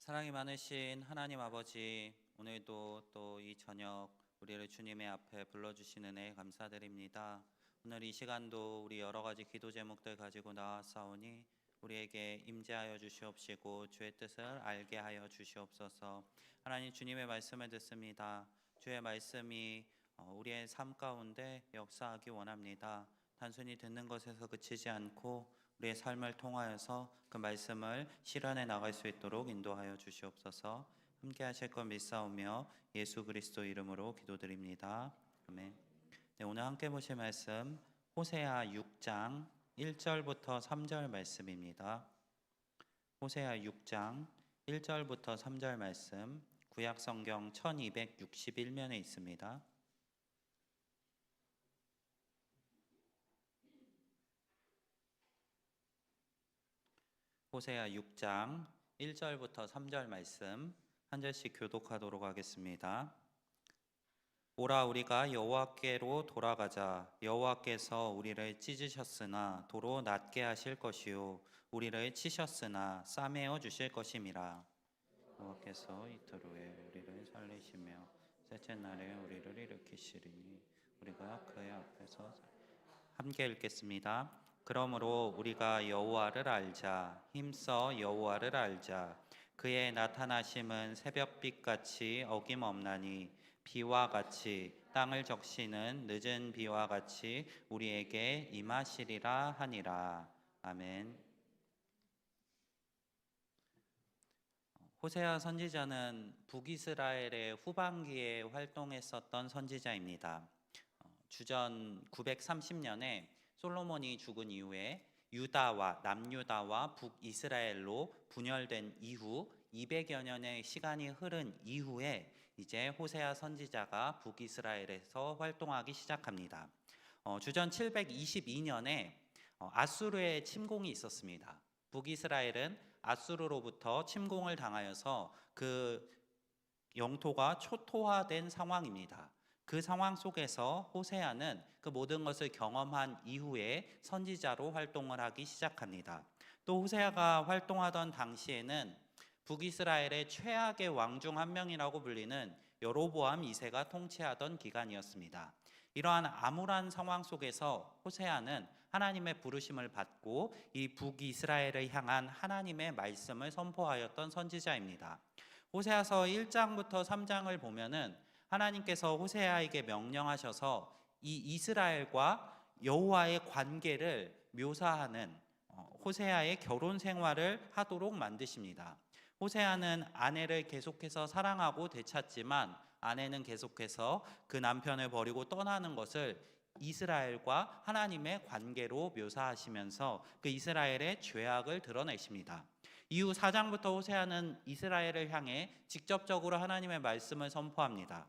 사랑이 많으신 하나님 아버지, 오늘도 또 이 저녁 우리를 주님의 앞에 불러주신 은혜에 감사드립니다. 오늘 이 시간도 우리 여러 가지 기도 제목들 가지고 나왔사오니 우리에게 임재하여 주시옵시고 주의 뜻을 알게 하여 주시옵소서. 하나님, 주님의 말씀을 듣습니다. 주의 말씀이 우리의 삶 가운데 역사하기 원합니다. 단순히 듣는 것에서 그치지 않고 우리의 삶을 통하여서 그 말씀을 실현해 나갈 수 있도록 인도하여 주시옵소서. 함께 하실 것 믿사오며 예수 그리스도 이름으로 기도드립니다. 아멘. 네, 오늘 함께 보실 말씀 호세아 6장 1절부터 3절 말씀입니다. 호세아 6장 1절부터 3절 말씀, 구약 성경 1261면에 있습니다. 호세아 6장 1절부터 3절 말씀 한 절씩 교독하도록 하겠습니다. 오라, 우리가 여호와께로 돌아가자. 여호와께서 우리를 찢으셨으나 도로 낫게 하실 것이요 우리를 치셨으나 싸매어 주실 것임이라. 여호와께서 이틀 후에 우리를 살리시며 셋째 날에 우리를 일으키시리니 우리가 그의 앞에서 함께 읽겠습니다. 그러므로 우리가 여호와를 알자. 힘써 여호와를 알자. 그의 나타나심은 새벽빛같이 어김없나니 비와 같이 땅을 적시는 늦은 비와 같이 우리에게 임하시리라 하니라. 아멘. 호세아 선지자는 북이스라엘의 후반기에 활동했었던 선지자입니다. 주전 930년에 솔로몬이 죽은 이후에 유다와 남유다와 북이스라엘로 분열된 이후 200여 년의 시간이 흐른 이후에 이제 호세아 선지자가 북이스라엘에서 활동하기 시작합니다. 주전 722년에 아수르의 침공이 있었습니다. 북이스라엘은 아수르로부터 침공을 당하여서 그 영토가 초토화된 상황입니다. 그 상황 속에서 호세아는 그 모든 것을 경험한 이후에 선지자로 활동을 하기 시작합니다. 또 호세아가 활동하던 당시에는 북이스라엘의 최악의 왕 중 한 명이라고 불리는 여로보암 2세가 통치하던 기간이었습니다. 이러한 암울한 상황 속에서 호세아는 하나님의 부르심을 받고 이 북이스라엘을 향한 하나님의 말씀을 선포하였던 선지자입니다. 호세아서 1장부터 3장을 보면은 하나님께서 호세아에게 명령하셔서 이 이스라엘과 여호와의 관계를 묘사하는 호세아의 결혼 생활을 하도록 만드십니다. 호세아는 아내를 계속해서 사랑하고 되찾지만 아내는 계속해서 그 남편을 버리고 떠나는 것을 이스라엘과 하나님의 관계로 묘사하시면서 그 이스라엘의 죄악을 드러내십니다. 이후 4장부터 호세아는 이스라엘을 향해 직접적으로 하나님의 말씀을 선포합니다.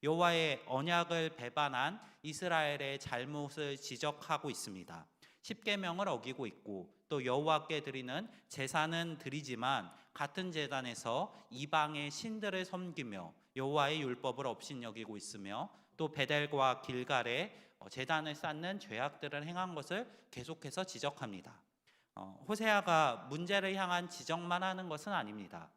여호와의 언약을 배반한 이스라엘의 잘못을 지적하고 있습니다. 십계명을 어기고 있고 또 여호와께 드리는 제사는 드리지만 같은 제단에서 이방의 신들을 섬기며 여호와의 율법을 업신여기고 있으며 또 베델과 길갈에 제단을 쌓는 죄악들을 행한 것을 계속해서 지적합니다. 호세아가 문제를 향한 지적만 하는 것은 아닙니다.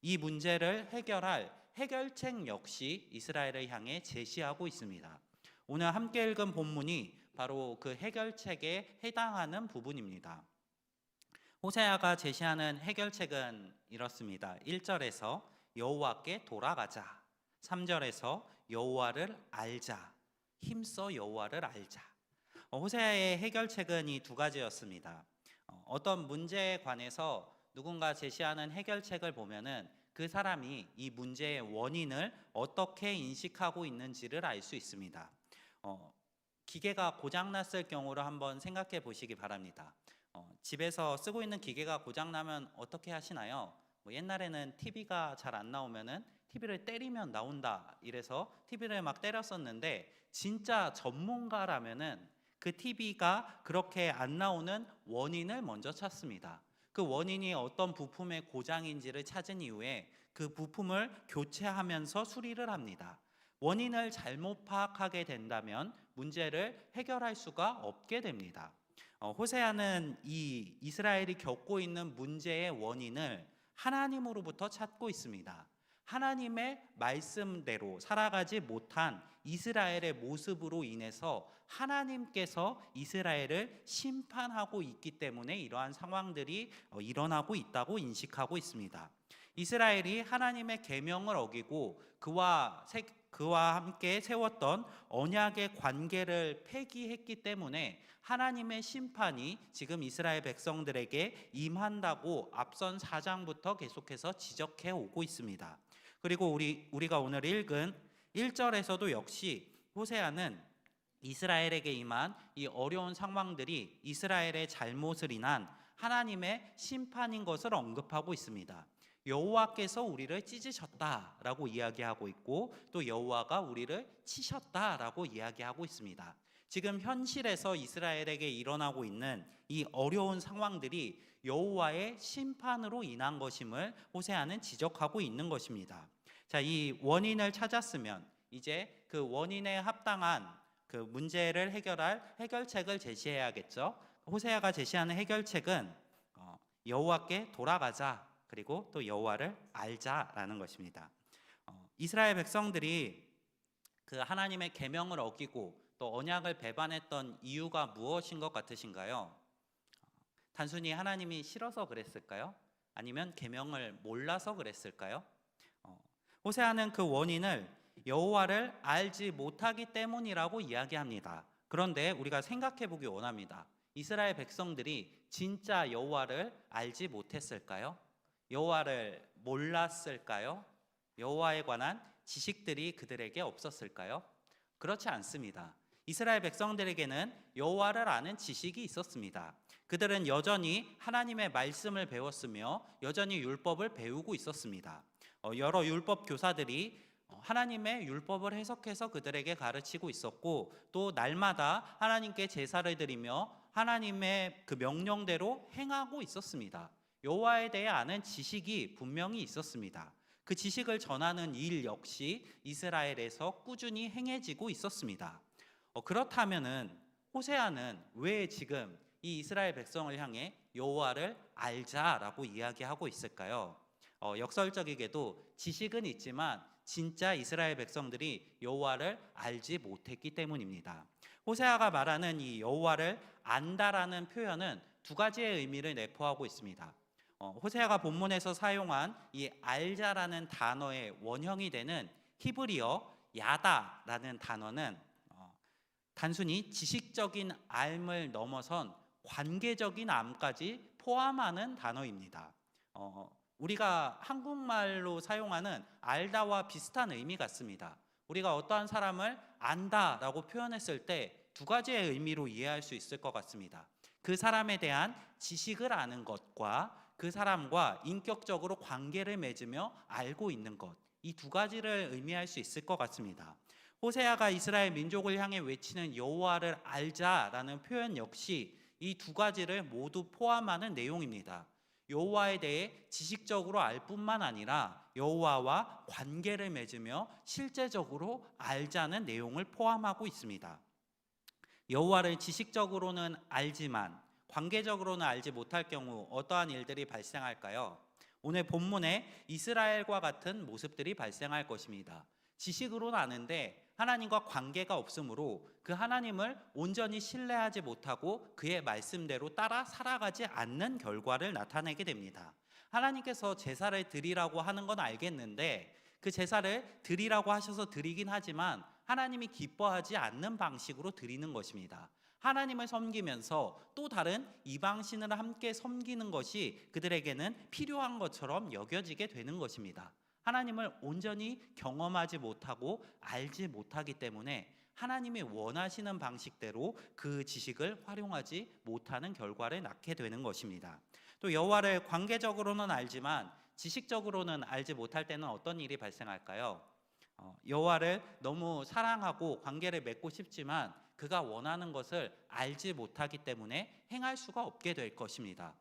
이 문제를 해결할 해결책 역시 이스라엘을 향해 제시하고 있습니다. 오늘 함께 읽은 본문이 바로 그 해결책에 해당하는 부분입니다. 호세아가 제시하는 해결책은 이렇습니다. 1절에서 여호와께 돌아가자. 3절에서 여호와를 알자. 힘써 여호와를 알자. 호세아의 해결책은 이 두 가지였습니다. 어떤 문제에 관해서 누군가 제시하는 해결책을 보면은 그 사람이 이 문제의 원인을 어떻게 인식하고 있는지를 알 수 있습니다. 기계가 고장났을 경우를 한번 생각해 보시기 바랍니다. 집에서 쓰고 있는 기계가 고장나면 어떻게 하시나요? 옛날에는 TV가 잘 안 나오면은 TV를 때리면 나온다 이래서 TV를 막 때렸었는데 진짜 전문가라면은 그 TV가 그렇게 안 나오는 원인을 먼저 찾습니다. 그 원인이 어떤 부품의 고장인지를 찾은 이후에 그 부품을 교체하면서 수리를 합니다. 원인을 잘못 파악하게 된다면 문제를 해결할 수가 없게 됩니다. 호세아는 이 이스라엘이 겪고 있는 문제의 원인을 하나님으로부터 찾고 있습니다. 하나님의 말씀대로 살아가지 못한 이스라엘의 모습으로 인해서 하나님께서 이스라엘을 심판하고 있기 때문에 이러한 상황들이 일어나고 있다고 인식하고 있습니다. 이스라엘이 하나님의 계명을 어기고 그와 함께 세웠던 언약의 관계를 폐기했기 때문에 하나님의 심판이 지금 이스라엘 백성들에게 임한다고 앞선 4장부터 계속해서 지적해 오고 있습니다. 그리고 우리가 오늘 읽은 1절에서도 역시 호세아는 이스라엘에게 임한 이 어려운 상황들이 이스라엘의 잘못을 인한 하나님의 심판인 것을 언급하고 있습니다. 여호와께서 우리를 찢으셨다라고 이야기하고 있고 또 여호와가 우리를 치셨다라고 이야기하고 있습니다. 지금 현실에서 이스라엘에게 일어나고 있는 이 어려운 상황들이 여호와의 심판으로 인한 것임을 호세아는 지적하고 있는 것입니다. 자, 이 원인을 찾았으면 이제 그 원인에 합당한 그 문제를 해결할 해결책을 제시해야겠죠. 호세아가 제시하는 해결책은 여호와께 돌아가자, 그리고 또 여호와를 알자라는 것입니다. 이스라엘 백성들이 그 하나님의 계명을 어기고 또 언약을 배반했던 이유가 무엇인 것 같으신가요? 단순히 하나님이 싫어서 그랬을까요? 아니면 계명을 몰라서 그랬을까요? 호세아는 그 원인을 여호와를 알지 못하기 때문이라고 이야기합니다. 그런데 우리가 생각해 보기 원합니다. 이스라엘 백성들이 진짜 여호와를 알지 못했을까요? 여호와를 몰랐을까요? 여호와에 관한 지식들이 그들에게 없었을까요? 그렇지 않습니다. 이스라엘 백성들에게는 여호와를 아는 지식이 있었습니다. 그들은 여전히 하나님의 말씀을 배웠으며 여전히 율법을 배우고 있었습니다. 여러 율법 교사들이 하나님의 율법을 해석해서 그들에게 가르치고 있었고 또 날마다 하나님께 제사를 드리며 하나님의 그 명령대로 행하고 있었습니다. 여호와에 대해 아는 지식이 분명히 있었습니다. 그 지식을 전하는 일 역시 이스라엘에서 꾸준히 행해지고 있었습니다. 그렇다면은 호세아는 왜 지금 이 이스라엘 백성을 향해 여호와를 알자라고 이야기하고 있을까요? 역설적이게도 지식은 있지만 진짜 이스라엘 백성들이 여호와를 알지 못했기 때문입니다. 호세아가 말하는 이 여호와를 안다라는 표현은 두 가지의 의미를 내포하고 있습니다. 호세아가 본문에서 사용한 이 알자라는 단어의 원형이 되는 히브리어 야다라는 단어는 단순히 지식적인 알을 넘어선 관계적인 암까지 포함하는 단어입니다. 우리가 한국말로 사용하는 알다와 비슷한 의미 같습니다. 우리가 어떠한 사람을 안다라고 표현했을 때 두 가지의 의미로 이해할 수 있을 것 같습니다. 그 사람에 대한 지식을 아는 것과 그 사람과 인격적으로 관계를 맺으며 알고 있는 것, 이 두 가지를 의미할 수 있을 것 같습니다. 호세아가 이스라엘 민족을 향해 외치는 여호와를 알자라는 표현 역시 이 두 가지를 모두 포함하는 내용입니다. 여호와에 대해 지식적으로 알 뿐만 아니라 여호와와 관계를 맺으며 실제적으로 알자는 내용을 포함하고 있습니다. 여호와를 지식적으로는 알지만 관계적으로는 알지 못할 경우 어떠한 일들이 발생할까요? 오늘 본문에 이스라엘과 같은 모습들이 발생할 것입니다. 지식으로는 아는데 하나님과 관계가 없으므로 그 하나님을 온전히 신뢰하지 못하고 그의 말씀대로 따라 살아가지 않는 결과를 나타내게 됩니다. 하나님께서 제사를 드리라고 하는 건 알겠는데 그 제사를 드리라고 하셔서 드리긴 하지만 하나님이 기뻐하지 않는 방식으로 드리는 것입니다. 하나님을 섬기면서 또 다른 이방신을 함께 섬기는 것이 그들에게는 필요한 것처럼 여겨지게 되는 것입니다. 하나님을 온전히 경험하지 못하고 알지 못하기 때문에 하나님이 원하시는 방식대로 그 지식을 활용하지 못하는 결과를 낳게 되는 것입니다. 또 여호와를 관계적으로는 알지만 지식적으로는 알지 못할 때는 어떤 일이 발생할까요? 여호와를 너무 사랑하고 관계를 맺고 싶지만 그가 원하는 것을 알지 못하기 때문에 행할 수가 없게 될 것입니다.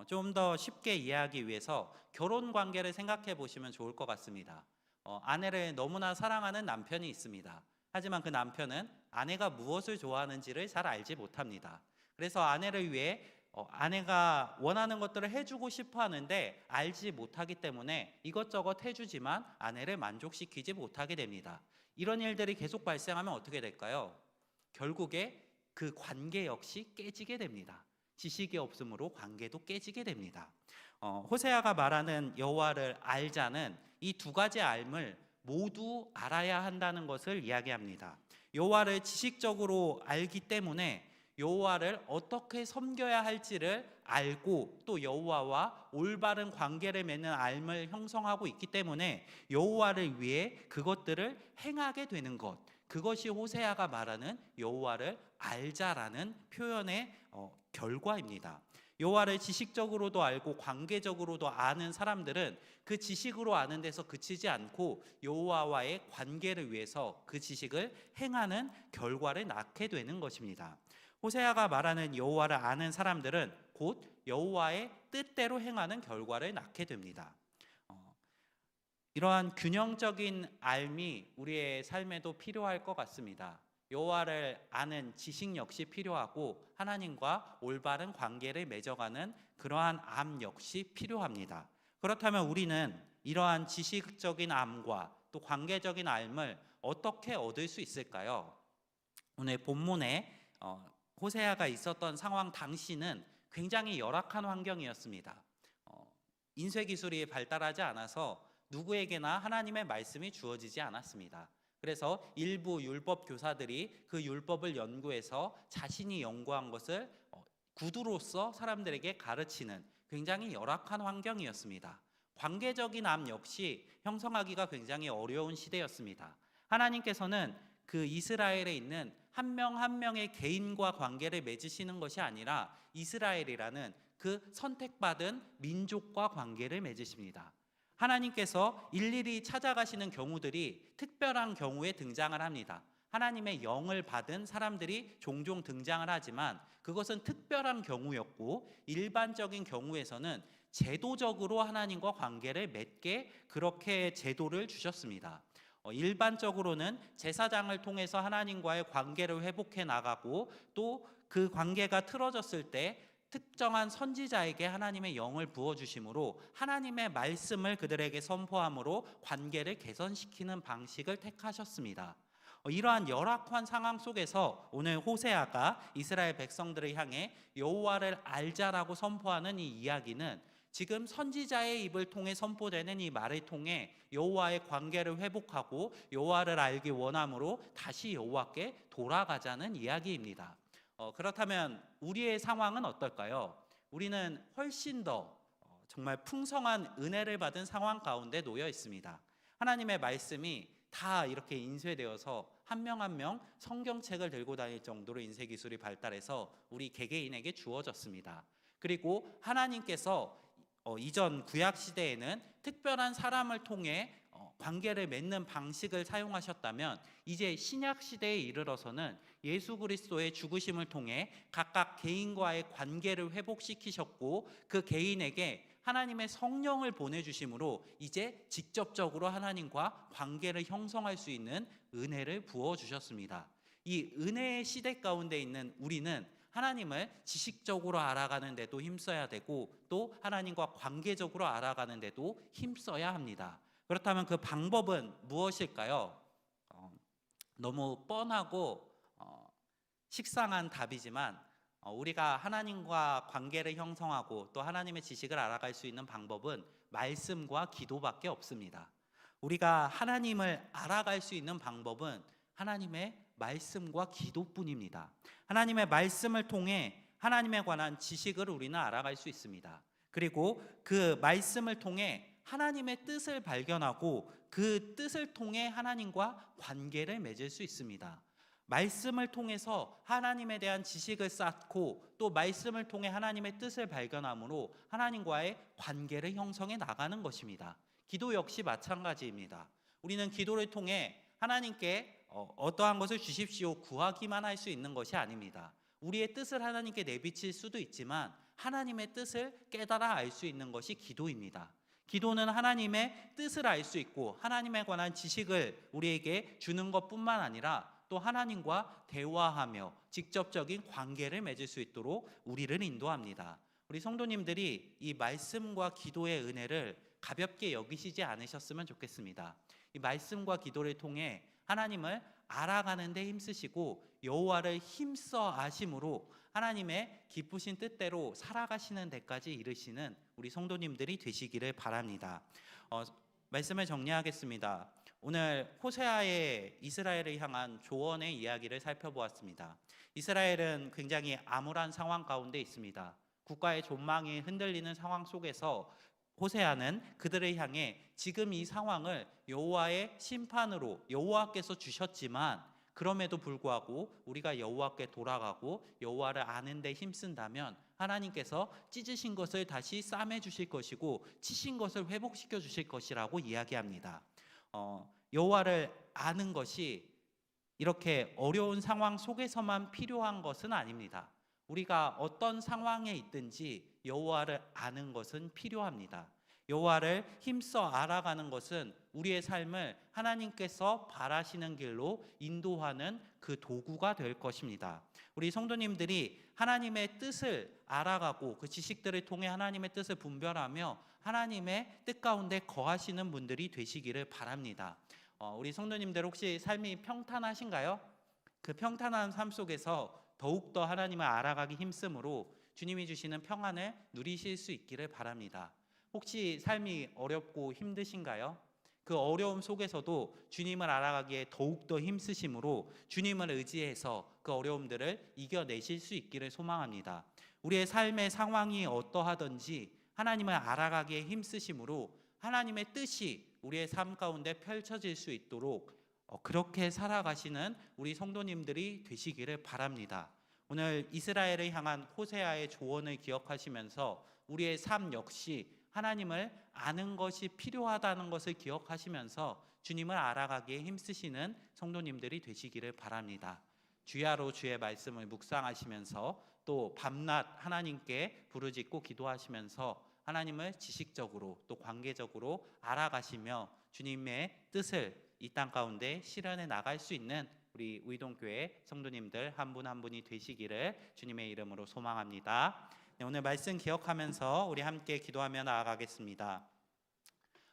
좀 더 쉽게 이해하기 위해서 결혼 관계를 생각해 보시면 좋을 것 같습니다. 아내를 너무나 사랑하는 남편이 있습니다. 하지만 그 남편은 아내가 무엇을 좋아하는지를 잘 알지 못합니다. 그래서 아내를 위해 아내가 원하는 것들을 해주고 싶어 하는데 알지 못하기 때문에 이것저것 해주지만 아내를 만족시키지 못하게 됩니다. 이런 일들이 계속 발생하면 어떻게 될까요? 결국에 그 관계 역시 깨지게 됩니다. 지식이 없으므로 관계도 깨지게 됩니다. 호세아가 말하는 여호와를 알자는 이 두 가지 알을 모두 알아야 한다는 것을 이야기합니다. 여호와를 지식적으로 알기 때문에 여호와를 어떻게 섬겨야 할지를 알고 또 여호와와 올바른 관계를 맺는 알을 형성하고 있기 때문에 여호와를 위해 그것들을 행하게 되는 것, 그것이 호세아가 말하는 여호와를 알자라는 표현의 결과입니다. 여호와를 지식적으로도 알고 관계적으로도 아는 사람들은 그 지식으로 아는 데서 그치지 않고 여호와와의 관계를 위해서 그 지식을 행하는 결과를 낳게 되는 것입니다. 호세아가 말하는 여호와를 아는 사람들은 곧 여호와의 뜻대로 행하는 결과를 낳게 됩니다. 이러한 균형적인 알미 우리의 삶에도 필요할 것 같습니다. 여호와를 아는 지식 역시 필요하고 하나님과 올바른 관계를 맺어가는 그러한 암 역시 필요합니다. 그렇다면 우리는 이러한 지식적인 암과 또 관계적인 암을 어떻게 얻을 수 있을까요? 오늘 본문에 호세아가 있었던 상황 당시는 굉장히 열악한 환경이었습니다. 인쇄기술이 발달하지 않아서 누구에게나 하나님의 말씀이 주어지지 않았습니다. 그래서 일부 율법 교사들이 그 율법을 연구해서 자신이 연구한 것을 구두로서 사람들에게 가르치는 굉장히 열악한 환경이었습니다. 관계적인 암 역시 형성하기가 굉장히 어려운 시대였습니다. 하나님께서는 그 이스라엘에 있는 한 명 한 명의 개인과 관계를 맺으시는 것이 아니라 이스라엘이라는 그 선택받은 민족과 관계를 맺으십니다. 하나님께서 일일이 찾아가시는 경우들이 특별한 경우에 등장을 합니다. 하나님의 영을 받은 사람들이 종종 등장을 하지만 그것은 특별한 경우였고 일반적인 경우에서는 제도적으로 하나님과 관계를 맺게 그렇게 제도를 주셨습니다. 일반적으로는 제사장을 통해서 하나님과의 관계를 회복해 나가고 또 그 관계가 틀어졌을 때 특정한 선지자에게 하나님의 영을 부어주심으로 하나님의 말씀을 그들에게 선포함으로 관계를 개선시키는 방식을 택하셨습니다. 이러한 열악한 상황 속에서 오늘 호세아가 이스라엘 백성들을 향해 여호와를 알자라고 선포하는 이 이야기는 지금 선지자의 입을 통해 선포되는 이 말을 통해 여호와의 관계를 회복하고 여호와를 알기 원함으로 다시 여호와께 돌아가자는 이야기입니다. 그렇다면 우리의 상황은 어떨까요? 우리는 훨씬 더 정말 풍성한 은혜를 받은 상황 가운데 놓여 있습니다. 하나님의 말씀이 다 이렇게 인쇄되어서 한 명 한 명 성경책을 들고 다닐 정도로 인쇄 기술이 발달해서 우리 개개인에게 주어졌습니다. 그리고 하나님께서 이전 구약 시대에는 특별한 사람을 통해 관계를 맺는 방식을 사용하셨다면 이제 신약 시대에 이르러서는 예수 그리스도의 죽으심을 통해 각각 개인과의 관계를 회복시키셨고 그 개인에게 하나님의 성령을 보내주심으로 이제 직접적으로 하나님과 관계를 형성할 수 있는 은혜를 부어주셨습니다. 이 은혜의 시대 가운데 있는 우리는 하나님을 지식적으로 알아가는 데도 힘써야 되고 또 하나님과 관계적으로 알아가는 데도 힘써야 합니다. 그렇다면 그 방법은 무엇일까요? 너무 뻔하고 식상한 답이지만 우리가 하나님과 관계를 형성하고 또 하나님의 지식을 알아갈 수 있는 방법은 말씀과 기도밖에 없습니다. 우리가 하나님을 알아갈 수 있는 방법은 하나님의 말씀과 기도뿐입니다. 하나님의 말씀을 통해 하나님에 관한 지식을 우리는 알아갈 수 있습니다. 그리고 그 말씀을 통해 하나님의 뜻을 발견하고 그 뜻을 통해 하나님과 관계를 맺을 수 있습니다. 말씀을 통해서 하나님에 대한 지식을 쌓고 또 말씀을 통해 하나님의 뜻을 발견함으로 하나님과의 관계를 형성해 나가는 것입니다. 기도 역시 마찬가지입니다. 우리는 기도를 통해 하나님께 어떠한 것을 주십시오 구하기만 할 수 있는 것이 아닙니다. 우리의 뜻을 하나님께 내비칠 수도 있지만 하나님의 뜻을 깨달아 알 수 있는 것이 기도입니다. 기도는 하나님의 뜻을 알 수 있고 하나님에 관한 지식을 우리에게 주는 것뿐만 아니라 또 하나님과 대화하며 직접적인 관계를 맺을 수 있도록 우리를 인도합니다. 우리 성도님들이 이 말씀과 기도의 은혜를 가볍게 여기시지 않으셨으면 좋겠습니다. 이 말씀과 기도를 통해 하나님을 알아가는 데 힘쓰시고 여호와를 힘써 아심으로 하나님의 기쁘신 뜻대로 살아가시는 데까지 이르시는 우리 성도님들이 되시기를 바랍니다. 말씀을 정리하겠습니다. 오늘 호세아의 이스라엘을 향한 조언의 이야기를 살펴보았습니다. 이스라엘은 굉장히 암울한 상황 가운데 있습니다. 국가의 존망이 흔들리는 상황 속에서 호세아는 그들을 향해 지금 이 상황을 여호와의 심판으로 여호와께서 주셨지만 그럼에도 불구하고 우리가 여호와께 돌아가고 여호와를 아는 데 힘쓴다면 하나님께서 찢으신 것을 다시 싸매 주실 것이고 치신 것을 회복시켜 주실 것이라고 이야기합니다. 여호와를 아는 것이 이렇게 어려운 상황 속에서만 필요한 것은 아닙니다. 우리가 어떤 상황에 있든지 여호와를 아는 것은 필요합니다. 여호와를 힘써 알아가는 것은 우리의 삶을 하나님께서 바라시는 길로 인도하는 그 도구가 될 것입니다. 우리 성도님들이 하나님의 뜻을 알아가고 그 지식들을 통해 하나님의 뜻을 분별하며 하나님의 뜻 가운데 거하시는 분들이 되시기를 바랍니다. 우리 성도님들 혹시 삶이 평탄하신가요? 그 평탄한 삶 속에서 더욱더 하나님을 알아가기 힘쓰므로 주님이 주시는 평안을 누리실 수 있기를 바랍니다. 혹시 삶이 어렵고 힘드신가요? 그 어려움 속에서도 주님을 알아가기에 더욱더 힘쓰심으로 주님을 의지해서 그 어려움들을 이겨내실 수 있기를 소망합니다. 우리의 삶의 상황이 어떠하든지 하나님을 알아가기에 힘쓰심으로 하나님의 뜻이 우리의 삶 가운데 펼쳐질 수 있도록 그렇게 살아가시는 우리 성도님들이 되시기를 바랍니다. 오늘 이스라엘을 향한 호세아의 조언을 기억하시면서 우리의 삶 역시 하나님을 아는 것이 필요하다는 것을 기억하시면서 주님을 알아가기에 힘쓰시는 성도님들이 되시기를 바랍니다. 주야로 주의 말씀을 묵상하시면서 또 밤낮 하나님께 부르짖고 기도하시면서 하나님을 지식적으로 또 관계적으로 알아가시며 주님의 뜻을 이 땅 가운데 실현해 나갈 수 있는 우리 의동교회 성도님들 한 분 한 분이 되시기를 주님의 이름으로 소망합니다. 오늘 말씀 기억하면서 우리 함께 기도하며 나아가겠습니다.